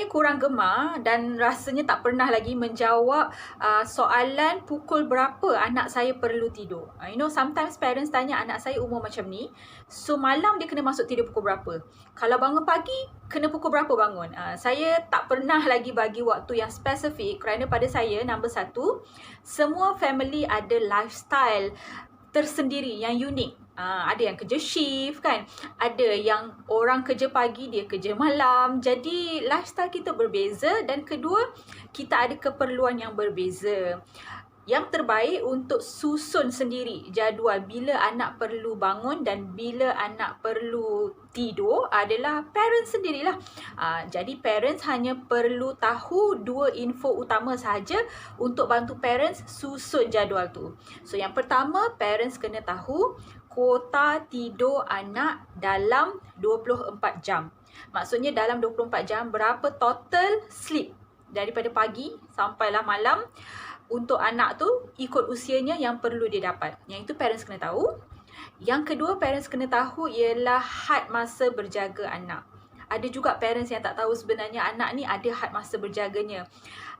kurang gemar dan rasanya tak pernah lagi menjawab soalan pukul berapa anak saya perlu tidur. Sometimes parents tanya anak saya umur macam ni, so malam dia kena masuk tidur pukul berapa. Kalau bangun pagi, kena pukul berapa bangun. Saya tak pernah lagi bagi waktu yang spesifik kerana pada saya, nombor satu, semua family ada lifestyle tersendiri yang unik. Ada yang kerja shift kan, ada yang orang kerja pagi, dia kerja malam. Jadi lifestyle kita berbeza, dan kedua, kita ada keperluan yang berbeza. Yang terbaik untuk susun sendiri jadual bila anak perlu bangun dan bila anak perlu tidur adalah parents sendirilah. Jadi parents hanya perlu tahu dua info utama sahaja untuk bantu parents susun jadual tu. So yang pertama, parents kena tahu kuota tidur anak dalam 24 jam. Maksudnya dalam 24 jam berapa total sleep daripada pagi sampailah malam untuk anak tu ikut usianya yang perlu dia dapat. Yang itu parents kena tahu. Yang kedua, parents kena tahu ialah had masa berjaga anak. Ada juga parents yang tak tahu sebenarnya anak ni ada had masa berjaganya.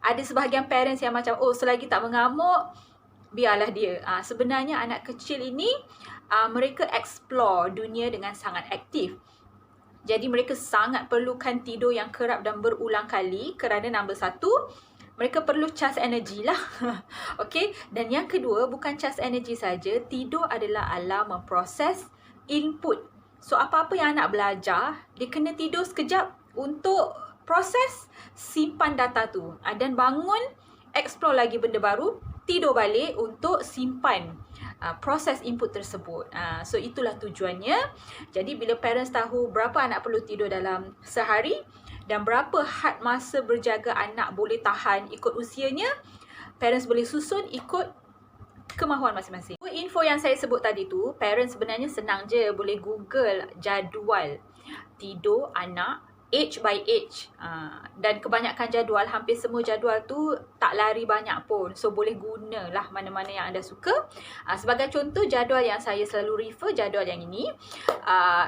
Ada sebahagian parents yang macam, selagi tak mengamuk, biarlah dia. Sebenarnya anak kecil ini, mereka explore dunia dengan sangat aktif. Jadi mereka sangat perlukan tidur yang kerap dan berulang kali kerana nombor satu, mereka perlu charge energi lah. Okay? Dan yang kedua, bukan charge energi saja, tidur adalah alam memproses input. So, apa-apa yang anak belajar, dia kena tidur sekejap untuk proses, simpan data tu. Dan bangun, explore lagi benda baru, tidur balik untuk simpan proses input tersebut. So, itulah tujuannya. Jadi, bila parents tahu berapa anak perlu tidur dalam sehari, dan berapa had masa berjaga anak boleh tahan ikut usianya, parents boleh susun ikut kemahuan masing-masing. Info yang saya sebut tadi tu, parents sebenarnya senang je, boleh Google jadual tidur anak age by age. Dan kebanyakan jadual, hampir semua jadual tu tak lari banyak pun. So boleh gunalah mana-mana yang anda suka. Sebagai contoh, jadual yang saya selalu refer, jadual yang ini.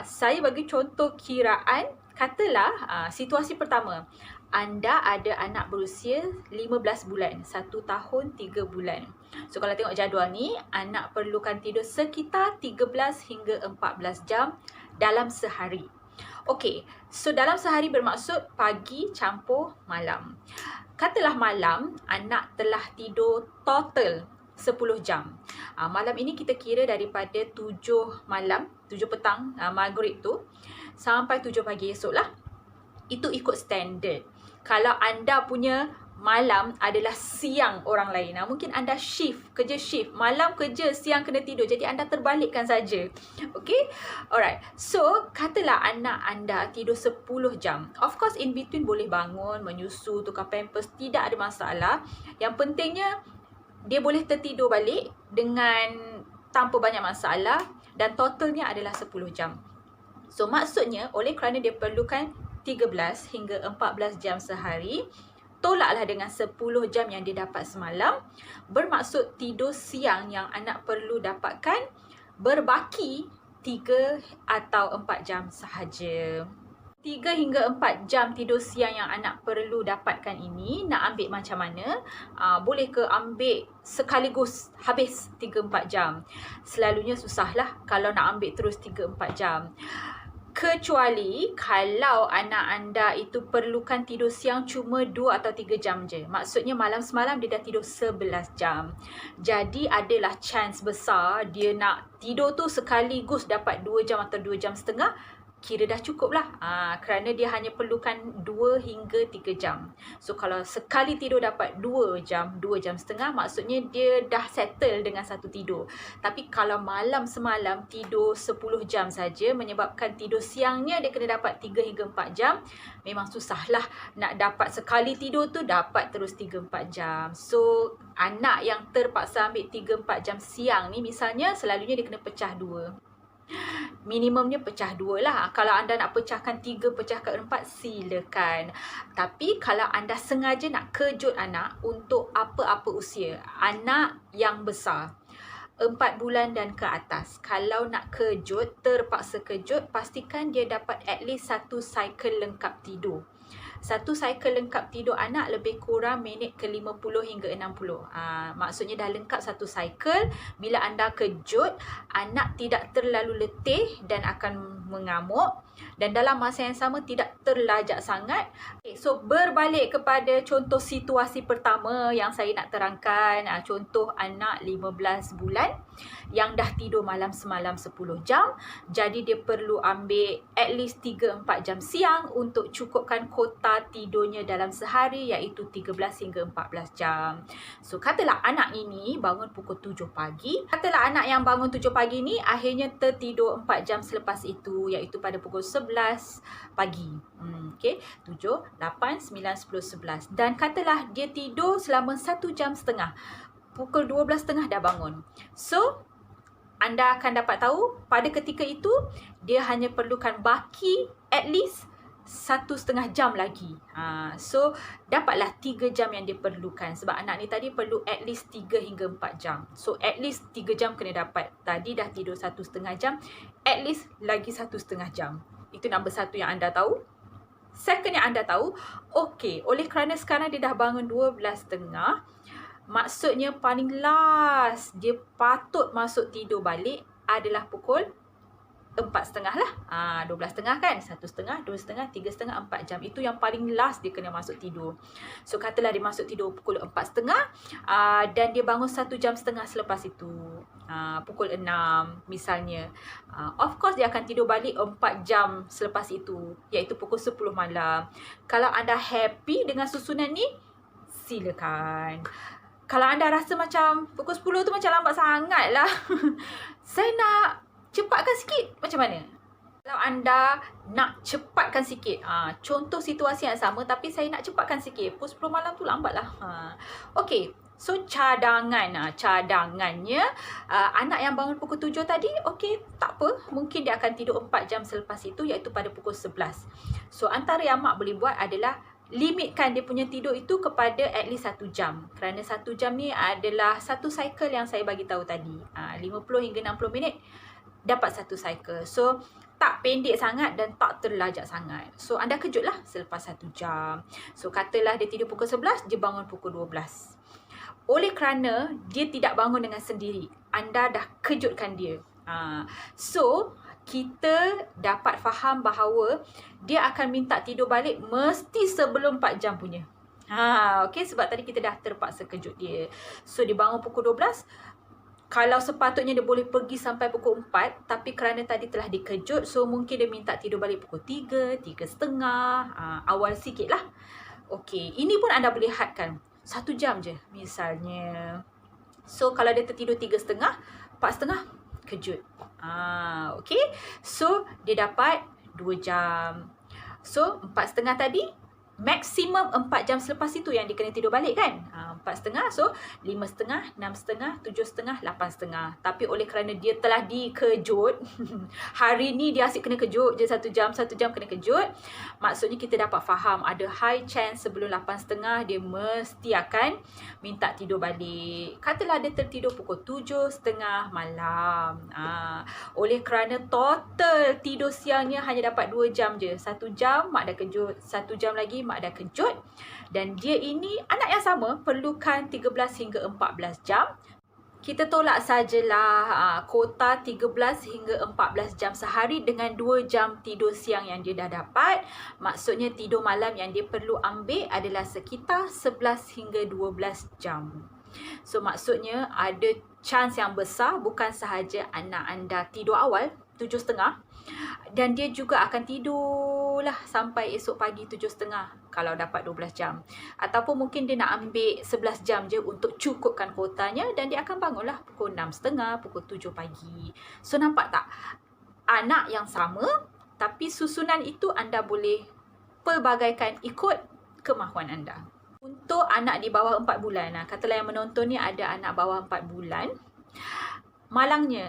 Saya bagi contoh kiraan. Katalah situasi pertama, anda ada anak berusia 15 bulan, 1 tahun 3 bulan. So kalau tengok jadual ni, anak perlukan tidur sekitar 13 hingga 14 jam dalam sehari. Okey, so dalam sehari bermaksud pagi campur malam. Katalah malam, anak telah tidur total 10 jam. Malam ini kita kira daripada 7 malam, 7 petang, maghrib tu, sampai 7 pagi esok lah. Itu ikut standard. Kalau anda punya malam adalah siang orang lain, mungkin anda kerja shift, malam kerja, siang kena tidur. Jadi anda terbalikkan saja. Okay? Alright. So, katalah anak anda tidur 10 jam. Of course, in between boleh bangun, menyusu, tukar pampers, tidak ada masalah. Yang pentingnya, dia boleh tertidur balik dengan tanpa banyak masalah, dan totalnya adalah 10 jam. So, maksudnya oleh kerana dia perlukan 13 hingga 14 jam sehari, tolaklah dengan 10 jam yang dia dapat semalam. Bermaksud tidur siang yang anak perlu dapatkan berbaki 3 atau 4 jam sahaja. 3 hingga 4 jam tidur siang yang anak perlu dapatkan ini, nak ambil macam mana? Boleh ke ambil sekaligus habis 3-4 jam? Selalunya susahlah kalau nak ambil terus 3-4 jam. Kecuali kalau anak anda itu perlukan tidur siang cuma 2 atau 3 jam je. Maksudnya malam semalam dia dah tidur 11 jam. Jadi adalah chance besar dia nak tidur tu sekaligus dapat 2 jam atau 2 jam setengah. Kira dah cukup lah. Kerana dia hanya perlukan 2 hingga 3 jam. So kalau sekali tidur dapat 2 jam, 2 jam setengah, maksudnya dia dah settle dengan satu tidur. Tapi kalau malam semalam tidur 10 jam saja, menyebabkan tidur siangnya dia kena dapat 3 hingga 4 jam, memang susah lah nak dapat sekali tidur tu dapat terus 3-4 jam. So anak yang terpaksa ambil 3-4 jam siang ni misalnya, selalunya dia kena pecah 2. Minimumnya pecah 2 lah. Kalau anda nak pecahkan 3, pecahkan 4, silakan. Tapi kalau anda sengaja nak kejut anak untuk apa-apa usia, anak yang besar, 4 bulan dan ke atas, kalau nak kejut, terpaksa kejut, pastikan dia dapat at least 1 cycle lengkap tidur. satu cycle lengkap tidur anak lebih kurang minit ke 50 hingga 60. Maksudnya dah lengkap satu cycle. Bila anda kejut, anak tidak terlalu letih dan akan mengamuk. Dan dalam masa yang sama tidak terlajak sangat. Okay, so berbalik kepada contoh situasi pertama yang saya nak terangkan. Contoh anak 15 bulan yang dah tidur malam semalam 10 jam. Jadi dia perlu ambil at least 3-4 jam siang untuk cukupkan kota tidurnya dalam sehari, iaitu 13 hingga 14 jam. So katalah anak ini bangun pukul 7 pagi. Katalah anak yang bangun 7 pagi ni akhirnya tertidur 4 jam selepas itu, iaitu pada pukul 11 pagi. Okay, 7, 8, 9, 10, 11. Dan katalah dia tidur selama 1 jam setengah. Pukul 12.30 dah bangun. So anda akan dapat tahu pada ketika itu dia hanya perlukan baki at least 1.5 jam lagi. So dapatlah 3 jam yang dia perlukan. Sebab anak ni tadi perlu at least 3 hingga 4 jam. So at least 3 jam kena dapat. Tadi dah tidur 1.5 jam, at least lagi 1.5 jam. Itu nombor satu yang anda tahu. Second yang anda tahu, okey, oleh kerana sekarang dia dah bangun 12.30, maksudnya paling last dia patut masuk tidur balik adalah pukul 4.30 lah. 12.30 kan? 1.30, 2.30, 3.30, 4 jam. Itu yang paling last dia kena masuk tidur. So katalah dia masuk tidur pukul 4.30 dan dia bangun 1 jam setengah selepas itu. Pukul 6 misalnya. Of course dia akan tidur balik 4 jam selepas itu, iaitu pukul 10 malam. Kalau anda happy dengan susunan ni, silakan. Kalau anda rasa macam pukul 10 tu macam lambat sangat lah, saya nak cepatkan sikit, macam mana? Kalau anda nak cepatkan sikit, contoh situasi yang sama tapi saya nak cepatkan sikit, pukul 10 malam tu lambat lah. Okey, so cadangannya, anak yang bangun pukul 7 tadi, okey, tak apa, mungkin dia akan tidur 4 jam selepas itu, iaitu pada pukul 11. So antara yang mak boleh buat adalah limitkan dia punya tidur itu kepada at least 1 jam. Kerana 1 jam ni adalah satu cycle yang saya bagi tahu tadi. 50 hingga 60 minit dapat satu cycle. So tak pendek sangat dan tak terlajak sangat. So anda kejutlah selepas 1 jam. So katalah dia tidur pukul 11, dia bangun pukul 12. Oleh kerana dia tidak bangun dengan sendiri, anda dah kejutkan dia. So kita dapat faham bahawa dia akan minta tidur balik mesti sebelum 4 jam punya. Okey, sebab tadi kita dah terpaksa kejut dia. So dia bangun pukul 12. Kalau sepatutnya dia boleh pergi sampai pukul 4, tapi kerana tadi telah dikejut, so mungkin dia minta tidur balik pukul 3, 3.30, awal sikit lah. Okey, ini pun anda boleh hadkan 1 jam je misalnya. So kalau dia tertidur 3.30, 4.30 kejut. Okey. So dia dapat 2 jam. So 4.30 tadi, maksimum 4 jam selepas itu yang dia kena tidur balik kan. 4.30, so 5.30, 6.30, 7.30, 8.30. Tapi oleh kerana dia telah dikejut, hari ni dia asyik kena kejut je 1 jam kena kejut. Maksudnya kita dapat faham ada high chance sebelum 8.30 dia mesti akan minta tidur balik. Katalah dia tertidur pukul 7.30 malam. Oleh kerana total tidur siangnya hanya dapat 2 jam je. 1 jam mak dah kejut, 1 jam lagi mak dah kejut. Dan dia ini anak yang sama perlukan 13 hingga 14 jam. Kita tolak sajalah kota 13 hingga 14 jam sehari dengan 2 jam tidur siang yang dia dah dapat. Maksudnya tidur malam yang dia perlu ambil adalah sekitar 11 hingga 12 jam. So maksudnya ada chance yang besar bukan sahaja anak anda tidur awal 7.30, dan dia juga akan tidurlah sampai esok pagi 7.30 kalau dapat 12 jam. Ataupun mungkin dia nak ambil 11 jam je untuk cukupkan kotanya, dan dia akan bangunlah pukul 6.30, pukul 7 pagi. So nampak tak? Anak yang sama, tapi susunan itu anda boleh pelbagaikan ikut kemahuan anda. Untuk anak di bawah 4 bulan, katalah yang menonton ni ada anak bawah 4 bulan, malangnya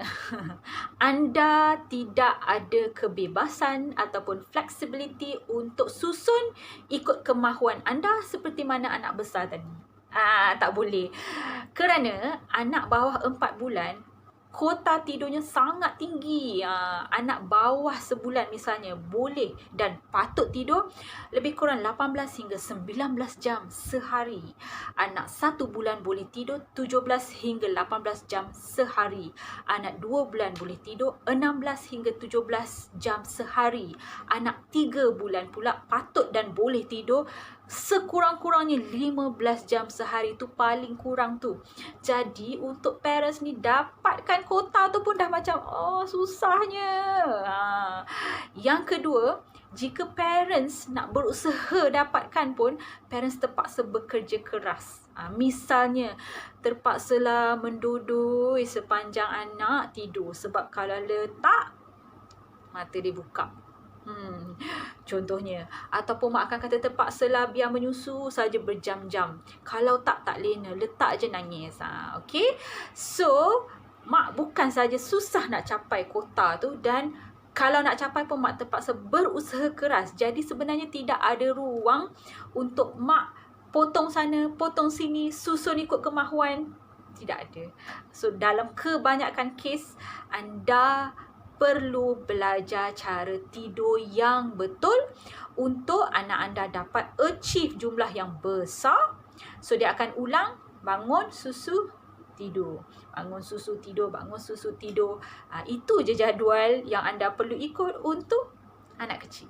anda tidak ada kebebasan ataupun flexibility untuk susun ikut kemahuan anda seperti mana anak besar tadi. Tak boleh. Kerana anak bawah 4 bulan kota tidurnya sangat tinggi, anak bawah sebulan misalnya boleh dan patut tidur lebih kurang 18 hingga 19 jam sehari. Anak 1 bulan boleh tidur 17 hingga 18 jam sehari. Anak 2 bulan boleh tidur 16 hingga 17 jam sehari. Anak 3 bulan pula patut dan boleh tidur sekurang-kurangnya 15 jam sehari. Tu paling kurang tu. Jadi untuk parents ni dapatkan kota tu pun dah macam susahnya. Yang kedua, jika parents nak berusaha dapatkan pun, parents terpaksa bekerja keras. Misalnya, terpaksalah mendudui sepanjang anak tidur. Sebab kalau letak, mata dia buka. Contohnya, ataupun mak akan kata terpaksalah biar menyusu saja berjam-jam. Kalau tak lena, letak je nangis. Okay? So, mak bukan saja susah nak capai kota tu, dan kalau nak capai pun mak terpaksa berusaha keras. Jadi sebenarnya tidak ada ruang untuk mak potong sana, potong sini, susun ikut kemahuan. Tidak ada. So, dalam kebanyakan kes, anda perlu belajar cara tidur yang betul untuk anak anda dapat achieve jumlah yang besar. So, dia akan ulang, bangun, susu, tidur. Bangun, susu, tidur, bangun, susu, tidur. Itu je jadual yang anda perlu ikut untuk anak kecil.